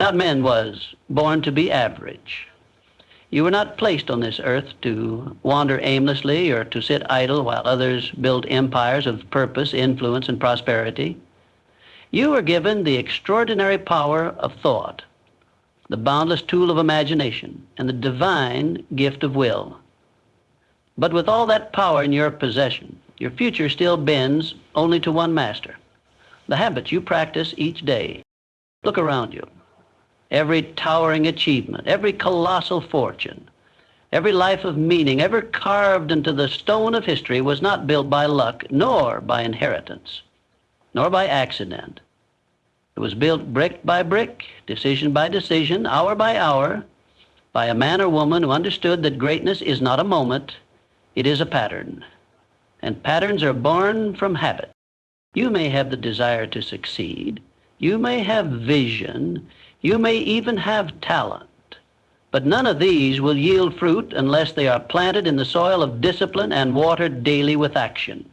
Not man was born to be average. You were not placed on this earth to wander aimlessly or to sit idle while others build empires of purpose, influence, and prosperity. You were given the extraordinary power of thought, the boundless tool of imagination, and the divine gift of will. But with all that power in your possession, your future still bends only to one master, the habits you practice each day. Look around you. Every towering achievement, every colossal fortune, every life of meaning ever carved into the stone of history was not built by luck, nor by inheritance, nor by accident. It was built brick by brick, decision by decision, hour by hour, by a man or woman who understood that greatness is not a moment, it is a pattern. And patterns are born from habit. You may have the desire to succeed, you may have vision, you may even have talent, but none of these will yield fruit unless they are planted in the soil of discipline and watered daily with action.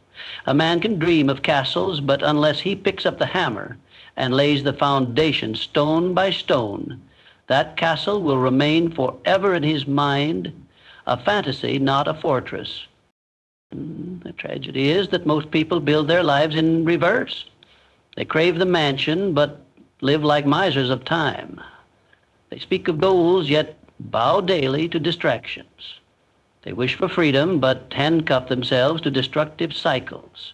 A man can dream of castles, but unless he picks up the hammer and lays the foundation stone by stone, that castle will remain forever in his mind, a fantasy, not a fortress. The tragedy is that most people build their lives in reverse. They crave the mansion, but live like misers of time. They speak of goals, yet bow daily to distractions. They wish for freedom, but handcuff themselves to destructive cycles.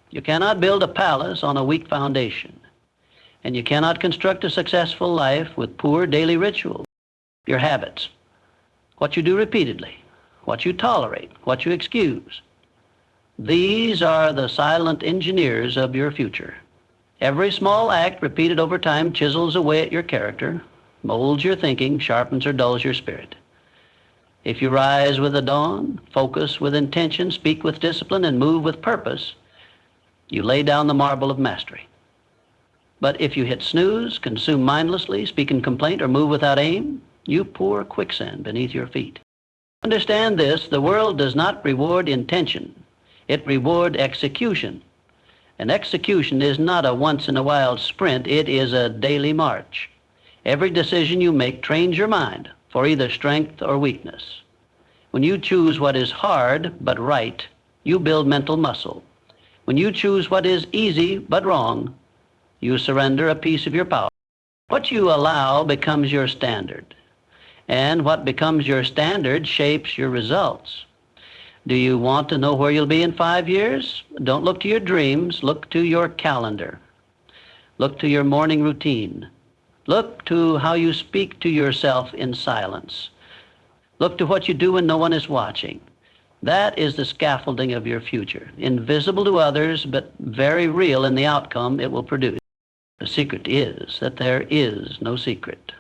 You cannot build a palace on a weak foundation, and you cannot construct a successful life with poor daily rituals. Your habits, what you do repeatedly, what you tolerate, what you excuse, these are the silent engineers of your future. Every small act repeated over time chisels away at your character, molds your thinking, sharpens or dulls your spirit. If you rise with the dawn, focus with intention, speak with discipline, and move with purpose, you lay down the marble of mastery. But if you hit snooze, consume mindlessly, speak in complaint, or move without aim, you pour quicksand beneath your feet. Understand this, the world does not reward intention. It rewards execution. And execution is not a once-in-a-while sprint, it is a daily march. Every decision you make trains your mind for either strength or weakness. When you choose what is hard but right, you build mental muscle. When you choose what is easy but wrong, you surrender a piece of your power. What you allow becomes your standard, and what becomes your standard shapes your results. Do you want to know where you'll be in 5 years? Don't look to your dreams, look to your calendar. Look to your morning routine. Look to how you speak to yourself in silence. Look to what you do when no one is watching. That is the scaffolding of your future, invisible to others, but very real in the outcome it will produce. The secret is that there is no secret.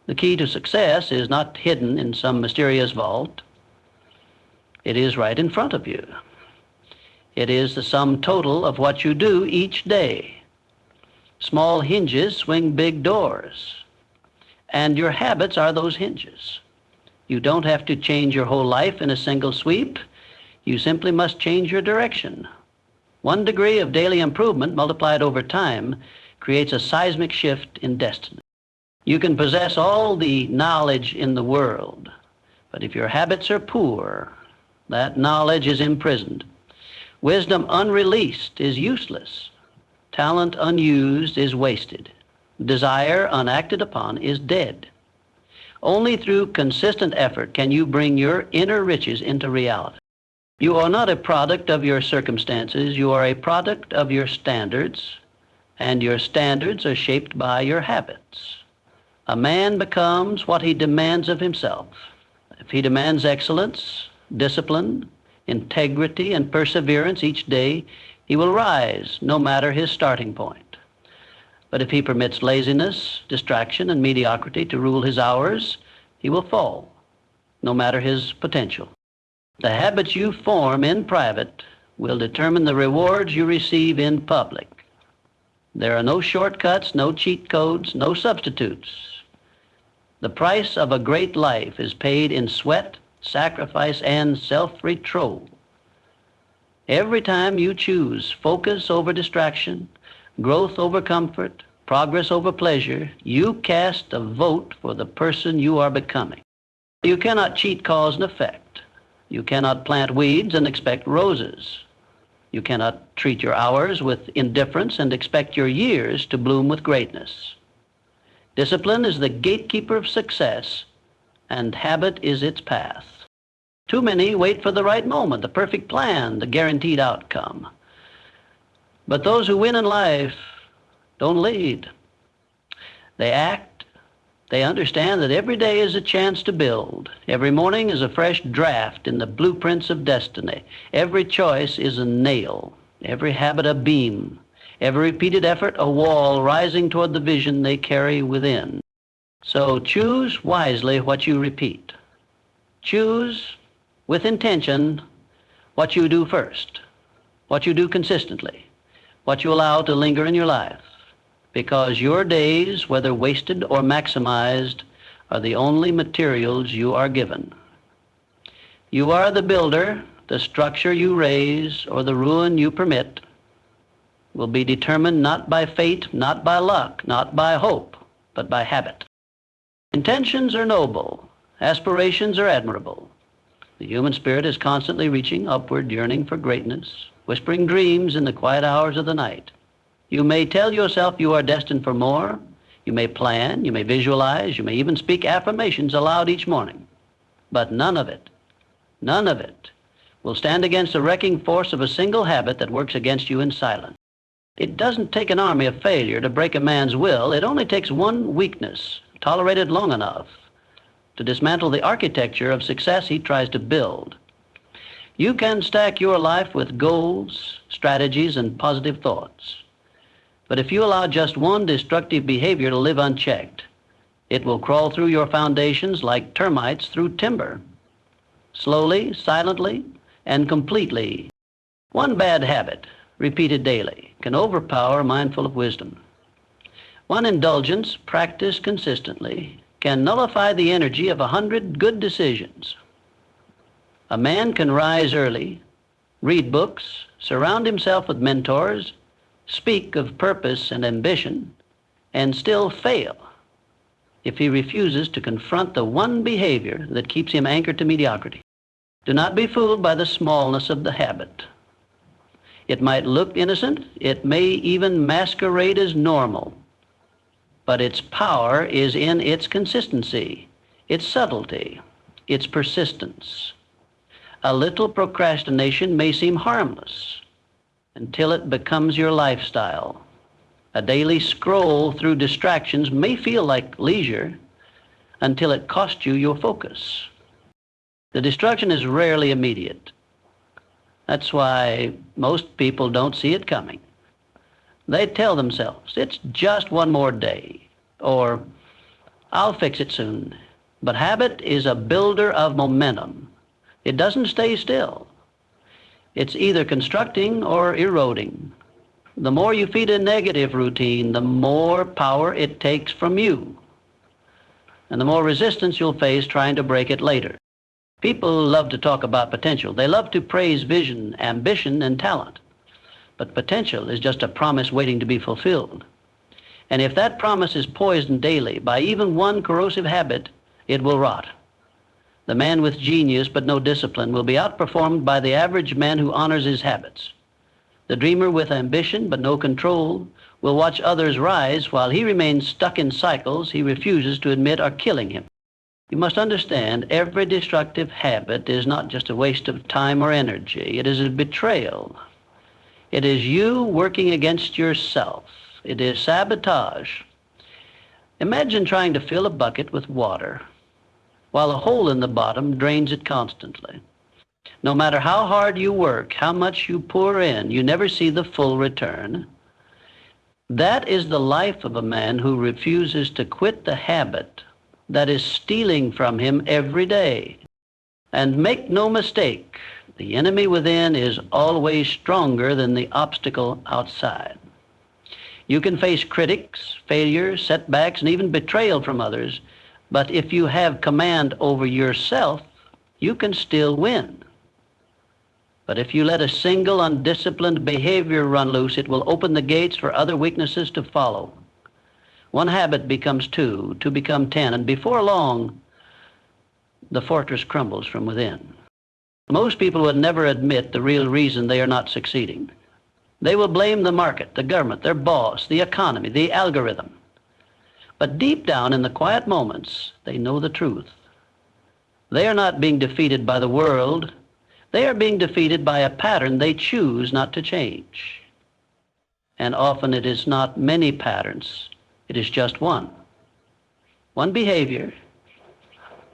The key to success is not hidden in some mysterious vault. It is right in front of you. It is the sum total of what you do each day. Small hinges swing big doors, and your habits are those hinges. You don't have to change your whole life in a single sweep. You simply must change your direction. 1 degree of daily improvement multiplied over time creates a seismic shift in destiny. You can possess all the knowledge in the world, but if your habits are poor, that knowledge is imprisoned. Wisdom unreleased is useless. Talent unused is wasted. Desire unacted upon is dead. Only through consistent effort can you bring your inner riches into reality. You are not a product of your circumstances, you are a product of your standards, and your standards are shaped by your habits. A man becomes what he demands of himself. If he demands excellence, discipline, integrity, and perseverance each day, he will rise no matter his starting point. But if he permits laziness, distraction, and mediocrity to rule his hours, he will fall, no matter his potential. The habits you form in private will determine the rewards you receive in public. There are no shortcuts, no cheat codes, no substitutes. The price of a great life is paid in sweat, sacrifice, and self-control. Every time you choose focus over distraction, growth over comfort, progress over pleasure, you cast a vote for the person you are becoming. You cannot cheat cause and effect. You cannot plant weeds and expect roses. You cannot treat your hours with indifference and expect your years to bloom with greatness. Discipline is the gatekeeper of success, and habit is its path. Too many wait for the right moment, the perfect plan, the guaranteed outcome. But those who win in life don't lead. They act. They understand that every day is a chance to build. Every morning is a fresh draft in the blueprints of destiny. Every choice is a nail. Every habit a beam. Every repeated effort a wall rising toward the vision they carry within. So choose wisely what you repeat. Choose with intention what you do first, what you do consistently, what you allow to linger in your life, because your days, whether wasted or maximized, are the only materials you are given. You are the builder. The structure you raise or the ruin you permit will be determined not by fate, not by luck, not by hope, but by habit. Intentions are noble. Aspirations are admirable. The human spirit is constantly reaching upward, yearning for greatness, whispering dreams in the quiet hours of the night. You may tell yourself you are destined for more. You may plan, you may visualize, you may even speak affirmations aloud each morning. But none of it will stand against the wrecking force of a single habit that works against you in silence. It doesn't take an army of failure to break a man's will. It only takes one weakness, tolerated long enough, to dismantle the architecture of success he tries to build. You can stack your life with goals, strategies, and positive thoughts. But if you allow just one destructive behavior to live unchecked, it will crawl through your foundations like termites through timber, slowly, silently, and completely. One bad habit, repeated daily, can overpower a mind full of wisdom. One indulgence, practiced consistently, can nullify the energy of 100 good decisions. A man can rise early, read books, surround himself with mentors, speak of purpose and ambition, and still fail if he refuses to confront the one behavior that keeps him anchored to mediocrity. Do not be fooled by the smallness of the habit. It might look innocent, it may even masquerade as normal, but its power is in its consistency, its subtlety, its persistence. A little procrastination may seem harmless until it becomes your lifestyle. A daily scroll through distractions may feel like leisure until it costs you your focus. The destruction is rarely immediate. That's why most people don't see it coming. They tell themselves, it's just one more day, or I'll fix it soon. But habit is a builder of momentum. It doesn't stay still. It's either constructing or eroding. The more you feed a negative routine, the more power it takes from you, and the more resistance you'll face trying to break it later. People love to talk about potential. They love to praise vision, ambition, and talent. But potential is just a promise waiting to be fulfilled. And if that promise is poisoned daily by even one corrosive habit, it will rot. The man with genius but no discipline will be outperformed by the average man who honors his habits. The dreamer with ambition but no control will watch others rise while he remains stuck in cycles he refuses to admit are killing him. You must understand, every destructive habit is not just a waste of time or energy. It is a betrayal. It is you working against yourself. It is sabotage. Imagine trying to fill a bucket with water while a hole in the bottom drains it constantly. No matter how hard you work, how much you pour in, you never see the full return. That is the life of a man who refuses to quit the habit that is stealing from him every day. And make no mistake, the enemy within is always stronger than the obstacle outside. You can face critics, failures, setbacks, and even betrayal from others, but if you have command over yourself, you can still win. But if you let a single undisciplined behavior run loose, it will open the gates for other weaknesses to follow. One habit becomes two, two become 10, and before long, the fortress crumbles from within. Most people would never admit the real reason they are not succeeding. They will blame the market, the government, their boss, the economy, the algorithm. But deep down in the quiet moments, they know the truth. They are not being defeated by the world. They are being defeated by a pattern they choose not to change. And often it is not many patterns. It is just one. One behavior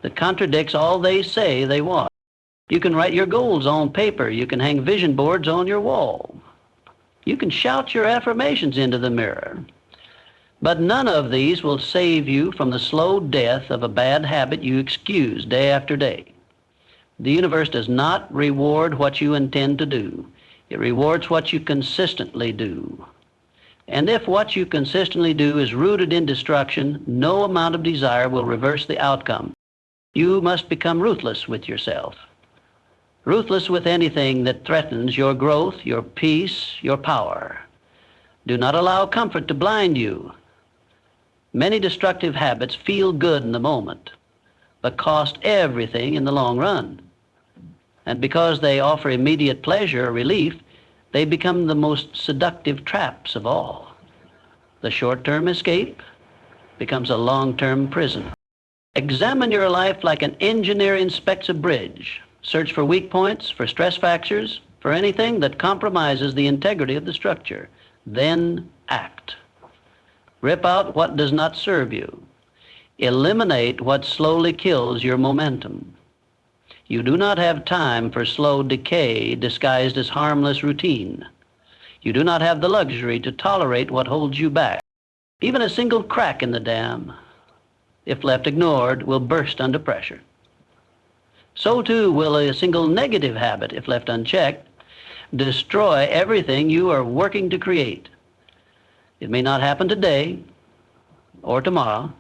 that contradicts all they say they want. You can write your goals on paper. You can hang vision boards on your wall. You can shout your affirmations into the mirror. But none of these will save you from the slow death of a bad habit you excuse day after day. The universe does not reward what you intend to do. It rewards what you consistently do. And if what you consistently do is rooted in destruction, no amount of desire will reverse the outcome. You must become ruthless with yourself. Ruthless with anything that threatens your growth, your peace, your power. Do not allow comfort to blind you. Many destructive habits feel good in the moment, but cost everything in the long run. And because they offer immediate pleasure or relief, they become the most seductive traps of all. The short-term escape becomes a long-term prison. Examine your life like an engineer inspects a bridge. Search for weak points, for stress factors, for anything that compromises the integrity of the structure. Then act. Rip out what does not serve you. Eliminate what slowly kills your momentum. You do not have time for slow decay disguised as harmless routine. You do not have the luxury to tolerate what holds you back. Even a single crack in the dam, if left ignored, will burst under pressure. So too will a single negative habit, if left unchecked, destroy everything you are working to create. It may not happen today or tomorrow,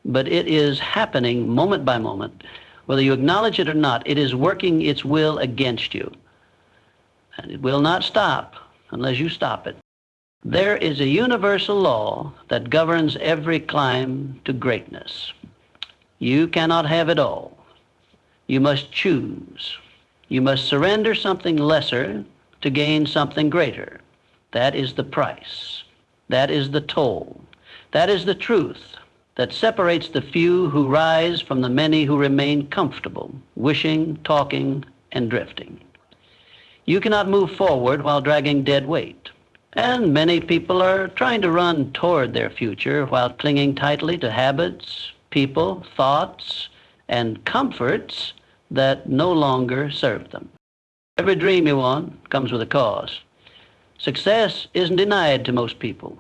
but it is happening moment by moment. Whether you acknowledge it or not, it is working its will against you. And it will not stop unless you stop it. There is a universal law that governs every climb to greatness. You cannot have it all. You must choose. You must surrender something lesser to gain something greater. That is the price. That is the toll. That is the truth that separates the few who rise from the many who remain comfortable, wishing, talking, and drifting. You cannot move forward while dragging dead weight. And many people are trying to run toward their future while clinging tightly to habits, people, thoughts, and comforts that no longer serve them. Every dream you want comes with a cost. Success isn't denied to most people.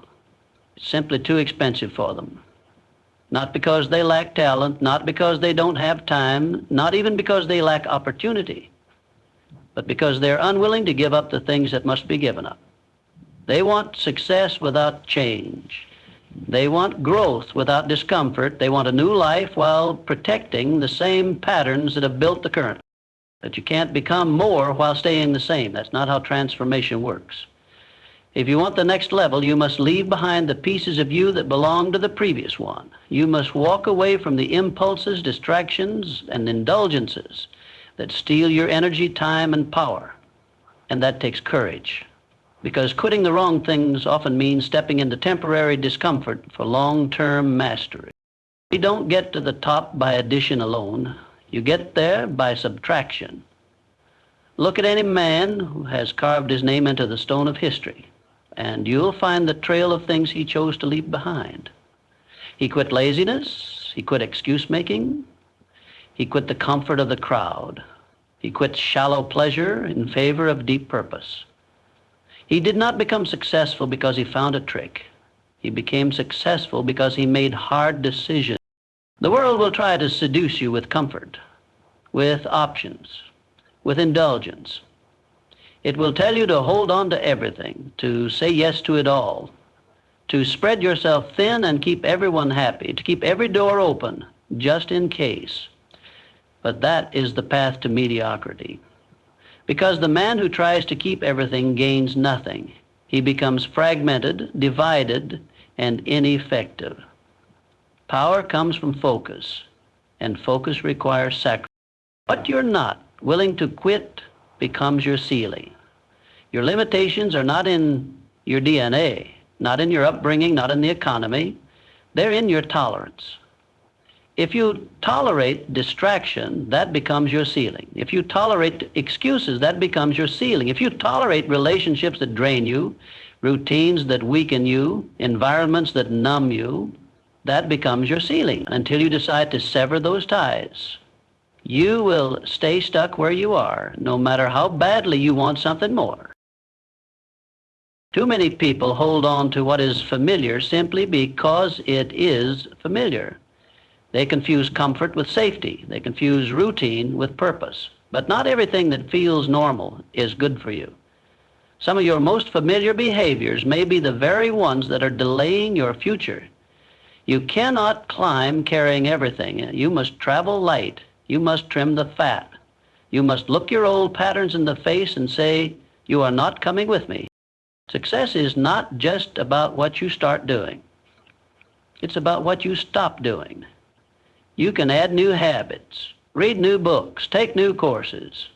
It's simply too expensive for them. Not because they lack talent, not because they don't have time, not even because they lack opportunity, but because they're unwilling to give up the things that must be given up. They want success without change. They want growth without discomfort. They want a new life while protecting the same patterns that have built the current. But you can't become more while staying the same. That's not how transformation works. If you want the next level, you must leave behind the pieces of you that belong to the previous one. You must walk away from the impulses, distractions, and indulgences that steal your energy, time, and power. And that takes courage. Because quitting the wrong things often means stepping into temporary discomfort for long-term mastery. You don't get to the top by addition alone. You get there by subtraction. Look at any man who has carved his name into the stone of history, and you'll find the trail of things he chose to leave behind. He quit laziness. He quit excuse-making. He quit the comfort of the crowd. He quit shallow pleasure in favor of deep purpose. He did not become successful because he found a trick. He became successful because he made hard decisions. The world will try to seduce you with comfort, with options, with indulgence. It will tell you to hold on to everything, to say yes to it all, to spread yourself thin and keep everyone happy, to keep every door open, just in case. But that is the path to mediocrity. Because the man who tries to keep everything gains nothing. He becomes fragmented, divided, and ineffective. Power comes from focus, and focus requires sacrifice. What you're not willing to quit becomes your ceiling. Your limitations are not in your DNA, not in your upbringing, not in the economy. They're in your tolerance. If you tolerate distraction, that becomes your ceiling. If you tolerate excuses, that becomes your ceiling. If you tolerate relationships that drain you, routines that weaken you, environments that numb you, that becomes your ceiling until you decide to sever those ties. You will stay stuck where you are, no matter how badly you want something more. Too many people hold on to what is familiar simply because it is familiar. They confuse comfort with safety. They confuse routine with purpose. But not everything that feels normal is good for you. Some of your most familiar behaviors may be the very ones that are delaying your future. You cannot climb carrying everything. You must travel light. You must trim the fat. You must look your old patterns in the face and say, "You are not coming with me." Success is not just about what you start doing. It's about what you stop doing. You can add new habits, read new books, take new courses.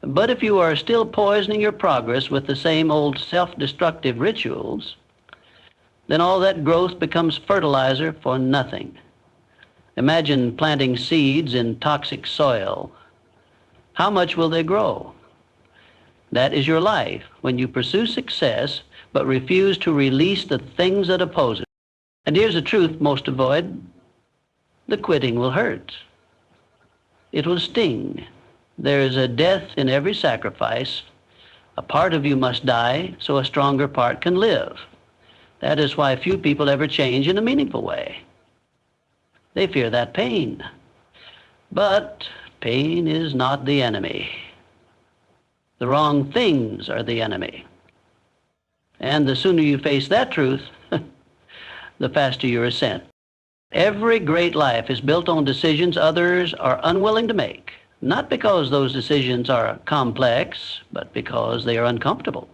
But if you are still poisoning your progress with the same old self-destructive rituals, then all that growth becomes fertilizer for nothing. Imagine planting seeds in toxic soil. How much will they grow? That is your life when you pursue success but refuse to release the things that oppose it. And here's the truth most avoid. The quitting will hurt. It will sting. There is a death in every sacrifice. A part of you must die so a stronger part can live. That is why few people ever change in a meaningful way. They fear that pain. But pain is not the enemy. The wrong things are the enemy. And the sooner you face that truth, the faster your ascent. Every great life is built on decisions others are unwilling to make, not because those decisions are complex, but because they are uncomfortable.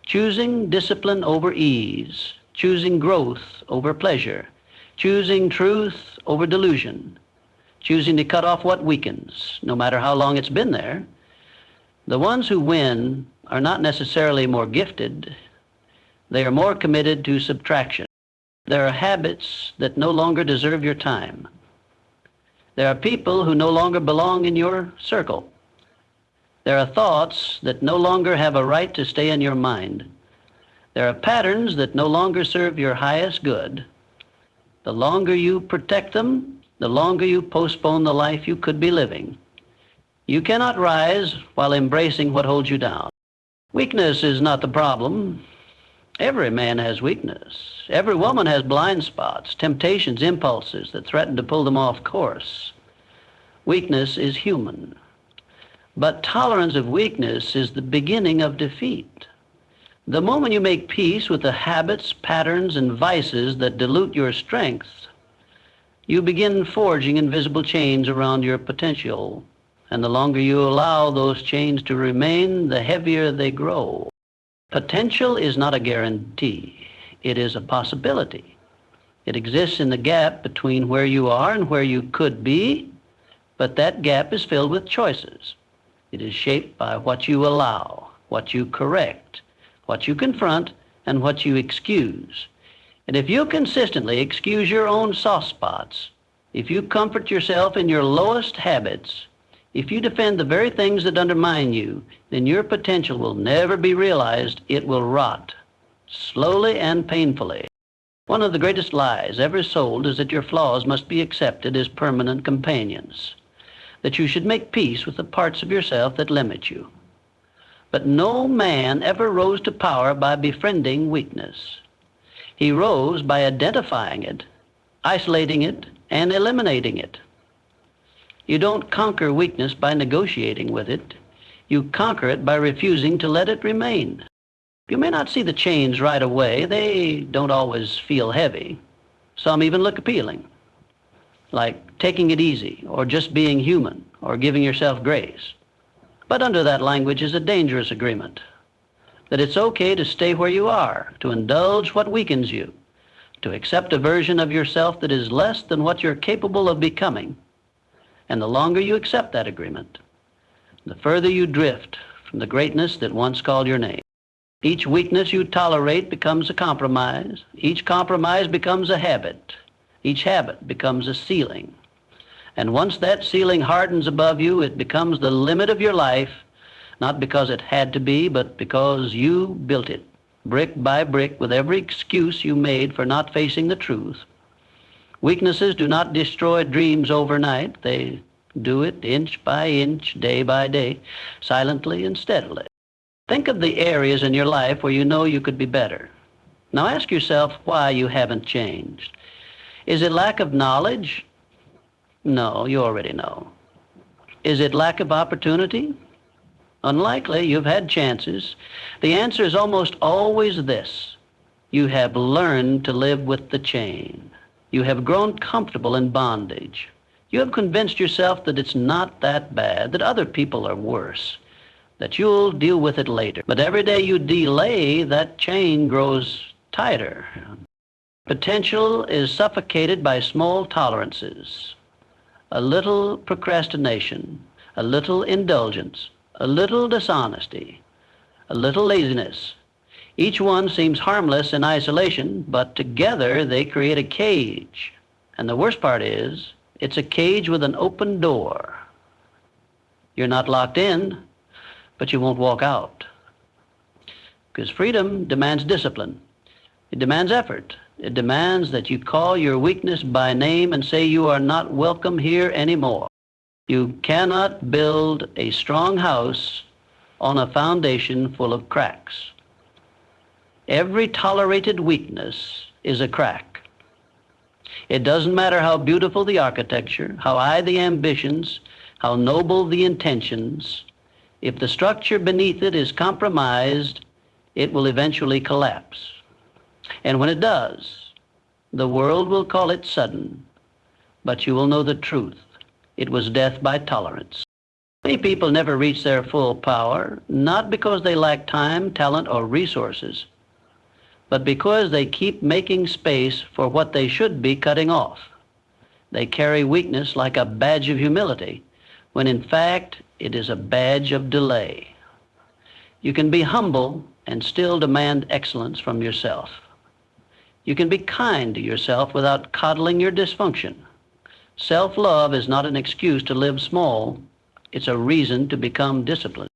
Choosing discipline over ease, choosing growth over pleasure, choosing truth over delusion, choosing to cut off what weakens, no matter how long it's been there. The ones who win are not necessarily more gifted. They are more committed to subtraction. There are habits that no longer deserve your time. There are people who no longer belong in your circle. There are thoughts that no longer have a right to stay in your mind. There are patterns that no longer serve your highest good. The longer you protect them, the longer you postpone the life you could be living. You cannot rise while embracing what holds you down. Weakness is not the problem. Every man has weakness. Every woman has blind spots, temptations, impulses that threaten to pull them off course. Weakness is human. But tolerance of weakness is the beginning of defeat. The moment you make peace with the habits, patterns, and vices that dilute your strength, you begin forging invisible chains around your potential. And the longer you allow those chains to remain, the heavier they grow. Potential is not a guarantee. It is a possibility. It exists in the gap between where you are and where you could be, but that gap is filled with choices. It is shaped by what you allow, what you correct, what you confront, and what you excuse. And if you consistently excuse your own soft spots, if you comfort yourself in your lowest habits, if you defend the very things that undermine you, then your potential will never be realized. It will rot, slowly and painfully. One of the greatest lies ever sold is that your flaws must be accepted as permanent companions, that you should make peace with the parts of yourself that limit you. But no man ever rose to power by befriending weakness. He rose by identifying it, isolating it, and eliminating it. You don't conquer weakness by negotiating with it. You conquer it by refusing to let it remain. You may not see the chains right away. They don't always feel heavy. Some even look appealing, like taking it easy, or just being human, or giving yourself grace. But under that language is a dangerous agreement, that it's okay to stay where you are, to indulge what weakens you, to accept a version of yourself that is less than what you're capable of becoming. And the longer you accept that agreement, the further you drift from the greatness that once called your name. Each weakness you tolerate becomes a compromise. Each compromise becomes a habit. Each habit becomes a ceiling. And once that ceiling hardens above you, it becomes the limit of your life, not because it had to be, but because you built it, brick by brick, with every excuse you made for not facing the truth. Weaknesses do not destroy dreams overnight. They do it inch by inch, day by day, silently and steadily. Think of the areas in your life where you know you could be better. Now ask yourself why you haven't changed. Is it lack of knowledge? No, you already know. Is it lack of opportunity? Unlikely. You've had chances. The answer is almost always this: you have learned to live with the chain. You have grown comfortable in bondage. You have convinced yourself that it's not that bad, that other people are worse, that you'll deal with it later. But every day you delay, that chain grows tighter. Potential is suffocated by small tolerances. A little procrastination, a little indulgence, a little dishonesty, a little laziness. Each one seems harmless in isolation, but together they create a cage. And the worst part is, it's a cage with an open door. You're not locked in, but you won't walk out. Because freedom demands discipline. It demands effort. It demands that you call your weakness by name and say you are not welcome here anymore. You cannot build a strong house on a foundation full of cracks. Every tolerated weakness is a crack. It doesn't matter how beautiful the architecture, how high the ambitions, how noble the intentions. If the structure beneath it is compromised, it will eventually collapse. And when it does, the world will call it sudden, but you will know the truth. It was death by tolerance. Many people never reach their full power, not because they lack time, talent, or resources, but because they keep making space for what they should be cutting off. They carry weakness like a badge of humility, when in fact it is a badge of delay. You can be humble and still demand excellence from yourself. You can be kind to yourself without coddling your dysfunction. Self-love is not an excuse to live small. It's a reason to become disciplined.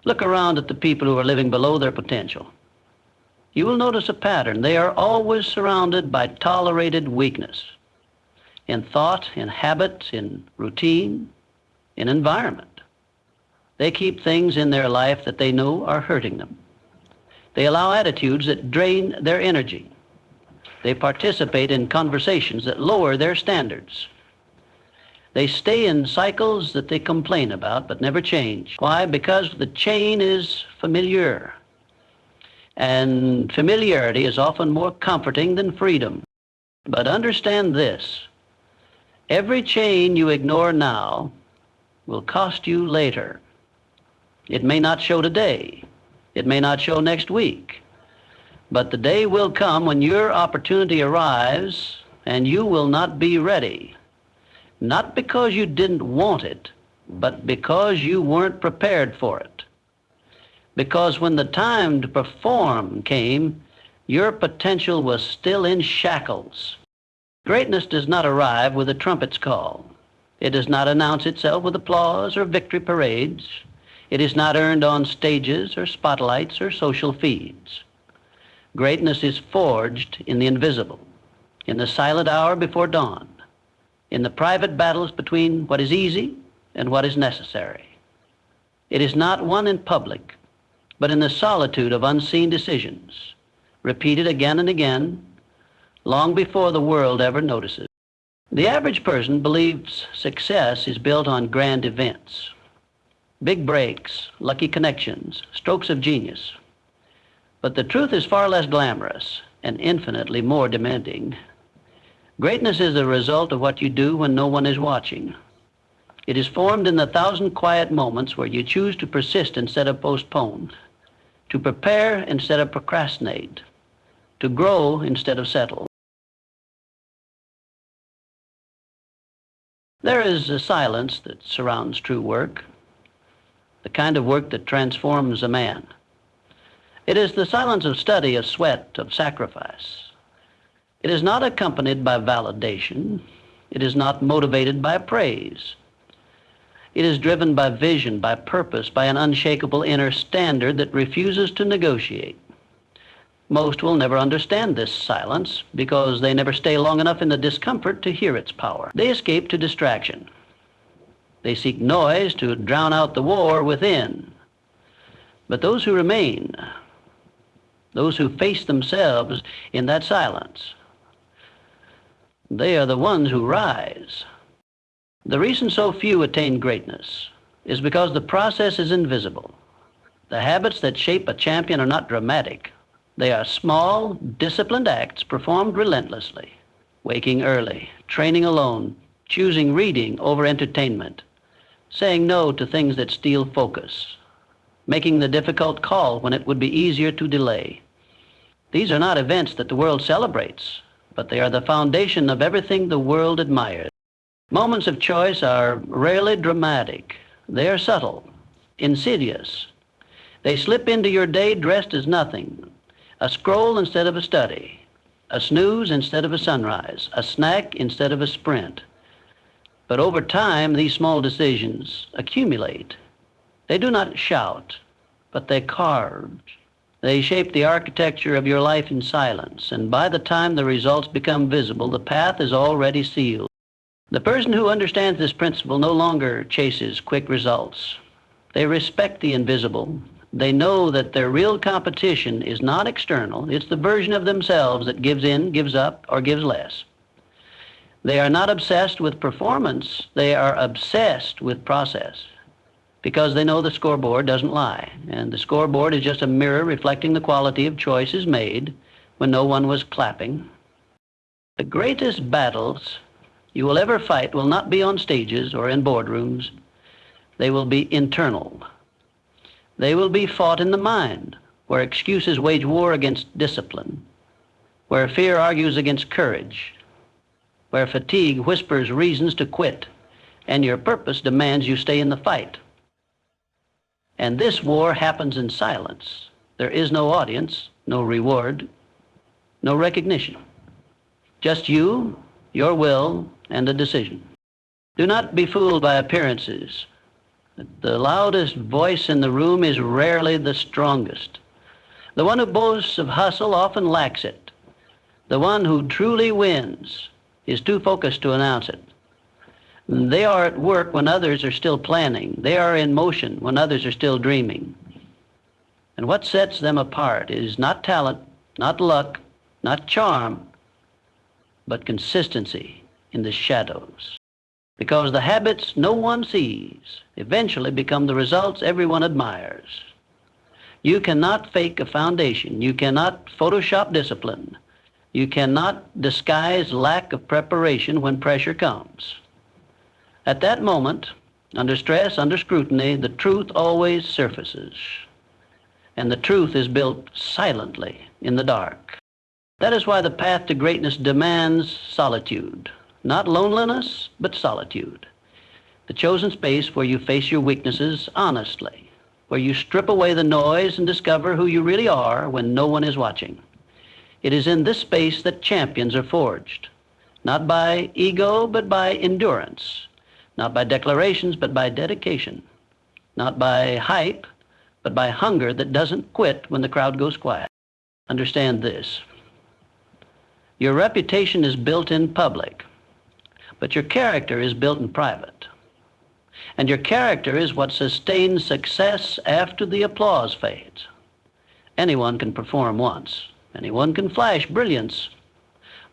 Look around at the people who are living below their potential. You will notice a pattern. They are always surrounded by tolerated weakness in thought, in habit, in routine, in environment. They keep things in their life that they know are hurting them. They allow attitudes that drain their energy. They participate in conversations that lower their standards. They stay in cycles that they complain about but never change. Why? Because the chain is familiar. And familiarity is often more comforting than freedom. But understand this: every chain you ignore now will cost you later. It may not show today. It may not show next week. But the day will come when your opportunity arrives and you will not be ready. Not because you didn't want it, but because you weren't prepared for it. Because when the time to perform came, your potential was still in shackles. Greatness does not arrive with a trumpet's call. It does not announce itself with applause or victory parades. It is not earned on stages or spotlights or social feeds. Greatness is forged in the invisible, in the silent hour before dawn, in the private battles between what is easy and what is necessary. It is not won in public, but in the solitude of unseen decisions, repeated again and again, long before the world ever notices. The average person believes success is built on grand events, big breaks, lucky connections, strokes of genius. But the truth is far less glamorous and infinitely more demanding. Greatness is the result of what you do when no one is watching. It is formed in the thousand quiet moments where you choose to persist instead of postpone, to prepare instead of procrastinate, to grow instead of settle. There is a silence that surrounds true work, the kind of work that transforms a man. It is the silence of study, of sweat, of sacrifice. It is not accompanied by validation. It is not motivated by praise. It is driven by vision, by purpose, by an unshakable inner standard that refuses to negotiate. Most will never understand this silence because they never stay long enough in the discomfort to hear its power. They escape to distraction. They seek noise to drown out the war within. But those who remain, those who face themselves in that silence, they are the ones who rise. The reason so few attain greatness is because the process is invisible. The habits that shape a champion are not dramatic. They are small, disciplined acts performed relentlessly. Waking early, training alone, choosing reading over entertainment, saying no to things that steal focus, making the difficult call when it would be easier to delay. These are not events that the world celebrates, but they are the foundation of everything the world admires. Moments of choice are rarely dramatic. They are subtle, insidious. They slip into your day dressed as nothing. A scroll instead of a study, a snooze instead of a sunrise, a snack instead of a sprint. But over time, these small decisions accumulate. They do not shout, but they carve. They shape the architecture of your life in silence, and by the time the results become visible, the path is already sealed. The person who understands this principle no longer chases quick results. They respect the invisible. They know that their real competition is not external. It's the version of themselves that gives in, gives up, or gives less. They are not obsessed with performance. They are obsessed with process because they know the scoreboard doesn't lie. And the scoreboard is just a mirror reflecting the quality of choices made when no one was clapping. The greatest battles you will ever fight will not be on stages or in boardrooms. They will be internal. They will be fought in the mind, where excuses wage war against discipline, where fear argues against courage, where fatigue whispers reasons to quit, and your purpose demands you stay in the fight. And this war happens in silence. There is no audience, no reward, no recognition. Just you, your will, and a decision. Do not be fooled by appearances. The loudest voice in the room is rarely the strongest. The one who boasts of hustle often lacks it. The one who truly wins is too focused to announce it. They are at work when others are still planning. They are in motion when others are still dreaming. And what sets them apart is not talent, not luck, not charm, but consistency in the shadows. Because the habits no one sees eventually become the results everyone admires. You cannot fake a foundation. You cannot Photoshop discipline. You cannot disguise lack of preparation when pressure comes. At that moment, under stress, under scrutiny, the truth always surfaces. And the truth is built silently in the dark. That is why the path to greatness demands solitude. Not loneliness, but solitude. The chosen space where you face your weaknesses honestly, where you strip away the noise and discover who you really are when no one is watching. It is in this space that champions are forged, not by ego, but by endurance, not by declarations, but by dedication, not by hype, but by hunger that doesn't quit when the crowd goes quiet. Understand this. Your reputation is built in public, but your character is built in private. And your character is what sustains success after the applause fades. Anyone can perform once. Anyone can flash brilliance.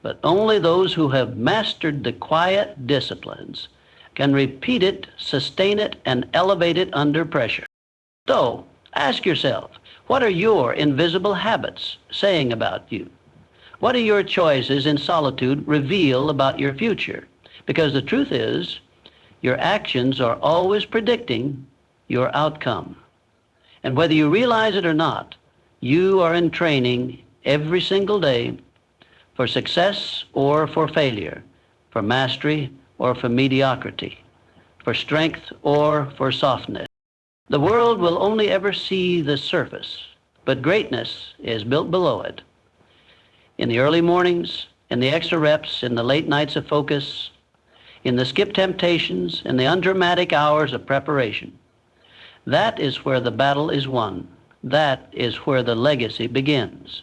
But only those who have mastered the quiet disciplines can repeat it, sustain it, and elevate it under pressure. So, ask yourself, what are your invisible habits saying about you? What do your choices in solitude reveal about your future? Because the truth is, your actions are always predicting your outcome. And whether you realize it or not, you are in training every single day for success or for failure, for mastery or for mediocrity, for strength or for softness. The world will only ever see the surface, but greatness is built below it. In the early mornings, in the extra reps, in the late nights of focus, in the skip temptations, in the undramatic hours of preparation. That is where the battle is won. That is where the legacy begins.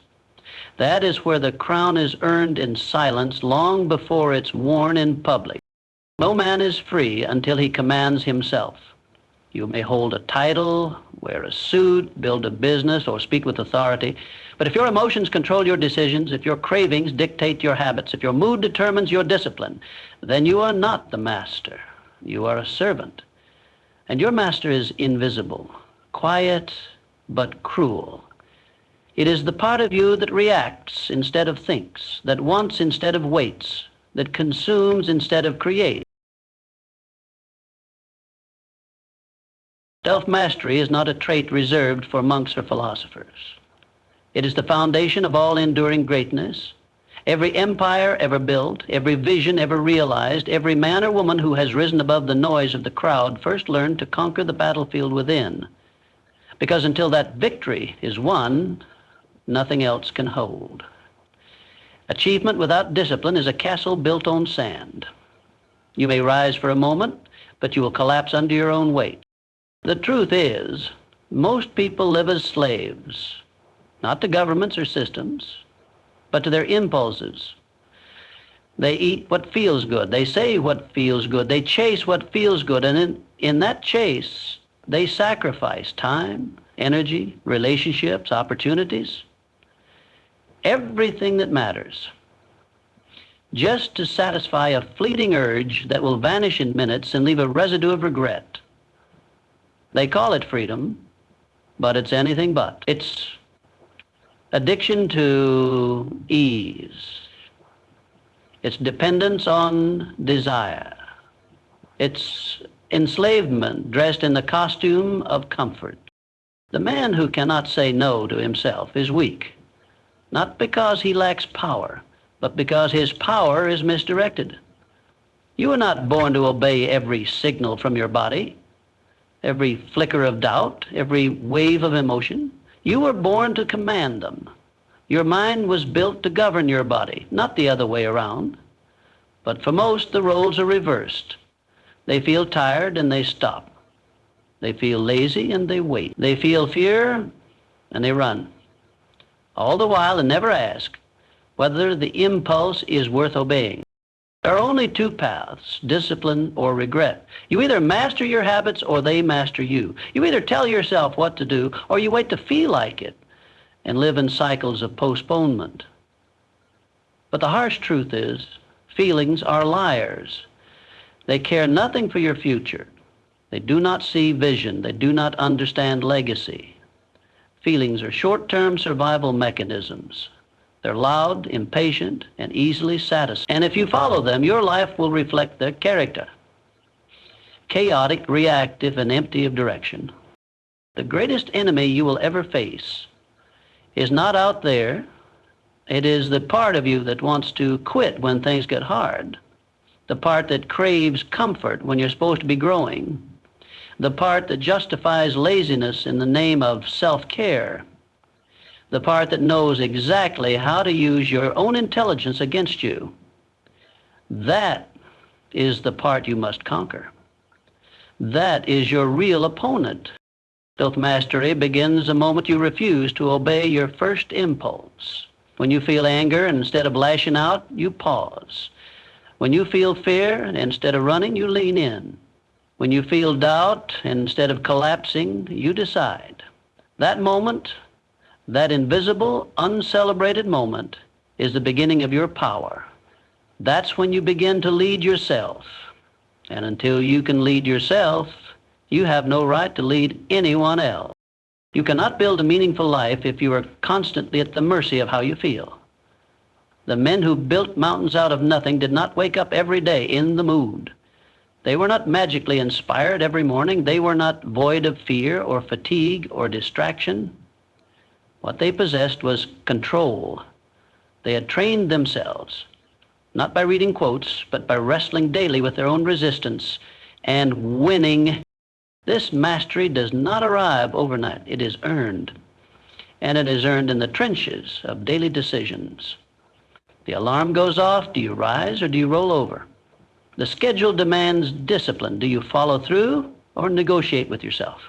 That is where the crown is earned in silence long before it's worn in public. No man is free until he commands himself. You may hold a title, wear a suit, build a business, or speak with authority, but if your emotions control your decisions, if your cravings dictate your habits, if your mood determines your discipline, then you are not the master. You are a servant. And your master is invisible, quiet, but cruel. It is the part of you that reacts instead of thinks, that wants instead of waits, that consumes instead of creates. Self-mastery is not a trait reserved for monks or philosophers. It is the foundation of all enduring greatness. Every empire ever built, every vision ever realized, every man or woman who has risen above the noise of the crowd first learned to conquer the battlefield within. Because until that victory is won, nothing else can hold. Achievement without discipline is a castle built on sand. You may rise for a moment, but you will collapse under your own weight. The truth is, most people live as slaves, not to governments or systems, but to their impulses. They eat what feels good. They say what feels good. They chase what feels good. And in that chase, they sacrifice time, energy, relationships, opportunities, everything that matters, just to satisfy a fleeting urge that will vanish in minutes and leave a residue of regret. They call it freedom, but it's anything but. It's addiction to ease. It's dependence on desire. It's enslavement dressed in the costume of comfort. The man who cannot say no to himself is weak, not because he lacks power, but because his power is misdirected. You are not born to obey every signal from your body, every flicker of doubt, every wave of emotion. You were born to command them. Your mind was built to govern your body, not the other way around. But for most, the roles are reversed. They feel tired and they stop. They feel lazy and they wait. They feel fear and they run. All the while, and never ask whether the impulse is worth obeying. There are only two paths, discipline or regret. You either master your habits or they master you. You either tell yourself what to do or you wait to feel like it and live in cycles of postponement. But the harsh truth is, feelings are liars. They care nothing for your future. They do not see vision. They do not understand legacy. Feelings are short-term survival mechanisms. They're loud, impatient, and easily satisfied. And if you follow them, your life will reflect their character. Chaotic, reactive, and empty of direction. The greatest enemy you will ever face is not out there. It is the part of you that wants to quit when things get hard. The part that craves comfort when you're supposed to be growing. The part that justifies laziness in the name of self-care. The part that knows exactly how to use your own intelligence against you. That is the part you must conquer. That is your real opponent. Self-mastery begins the moment you refuse to obey your first impulse. When you feel anger, and instead of lashing out, you pause. When you feel fear, and instead of running, you lean in. When you feel doubt, and instead of collapsing, you decide. That moment, that invisible, uncelebrated moment, is the beginning of your power. That's when you begin to lead yourself. And until you can lead yourself, you have no right to lead anyone else. You cannot build a meaningful life if you are constantly at the mercy of how you feel. The men who built mountains out of nothing did not wake up every day in the mood. They were not magically inspired every morning. They were not void of fear or fatigue or distraction. What they possessed was control. They had trained themselves not by reading quotes, but by wrestling daily with their own resistance and winning. This mastery does not arrive overnight. It is earned, and it is earned in the trenches of daily decisions. The alarm goes off. Do you rise or do you roll over? The schedule demands discipline. Do you follow through or negotiate with yourself?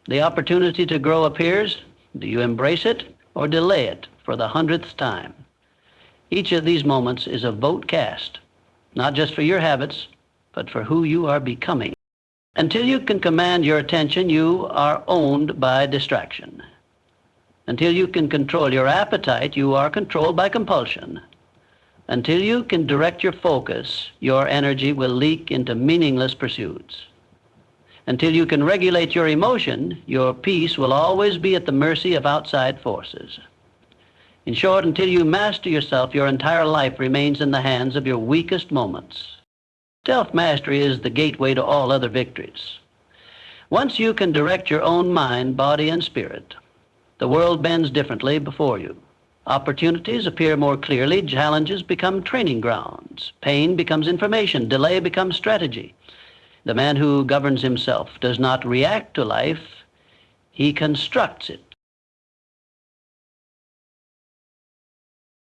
The opportunity to grow appears. Do you embrace it or delay it for the 100th time? Each of these moments is a vote cast, not just for your habits, but for who you are becoming. Until you can command your attention, you are owned by distraction. Until you can control your appetite, you are controlled by compulsion. Until you can direct your focus, your energy will leak into meaningless pursuits. Until you can regulate your emotion, your peace will always be at the mercy of outside forces. In short, until you master yourself, your entire life remains in the hands of your weakest moments. Self-mastery is the gateway to all other victories. Once you can direct your own mind, body, and spirit, the world bends differently before you. Opportunities appear more clearly, challenges become training grounds, pain becomes information, delay becomes strategy. The man who governs himself does not react to life, he constructs it.